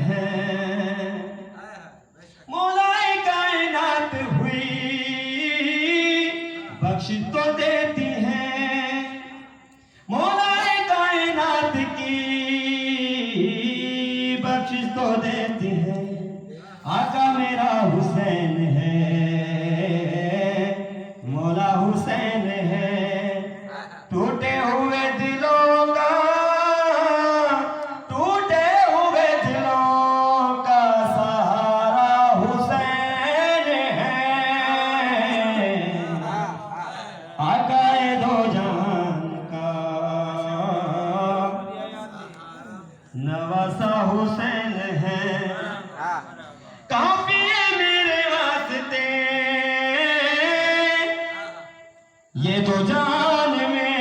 है। मौलाए कायनात हुई बख्शिश तो देती है, मौलाए कायनात की बख्शिश तो देती है। आका मेरा हुसैन है, मौला हुसैन है। टूटे हुए दिलों का, टूटे हुए दिलों का सहारा हुसैन है। आकाए दो जहान का नवासा हुसैन है। काफी है मेरे वास्ते ये तो जान में,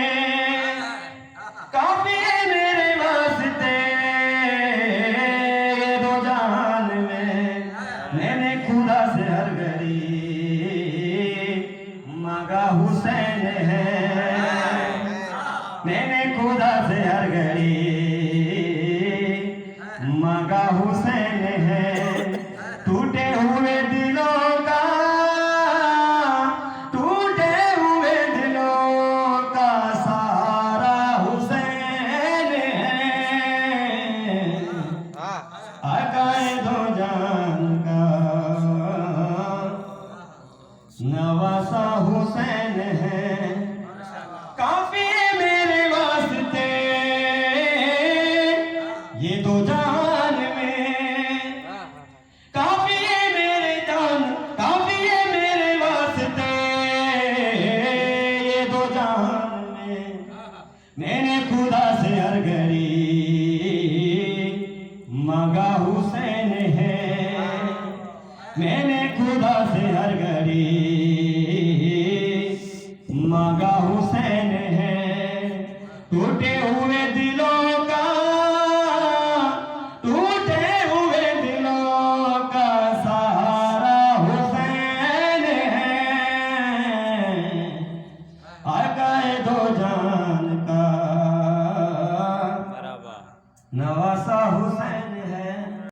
काफी है मेरे वास्ते ये तो जान में। मैंने खुदा से हर घड़ी मांगा हुसैन है, मैंने खुदा से हर घड़ी मांगा हुसैन है। टूटे हुए दिलों का, टूटे हुए दिलों का सहारा हुसैन है। आकाए दो जान का नवासा हुसैन है। काफी है मेरे वास्ते ये तो जान में, काफी है मेरे जान, काफी है मेरे वास्ते ये तो जान में। मैंने खुदा से हर घड़ी मांगा हुसैन है, मैंने खुदा से हर घड़ी मांगा हुसैन है। टूटे हुए दिलों का, टूटे हुए दिलों का सहारा हुसैन है। आकाए दो जान का नवासा हुसैन है।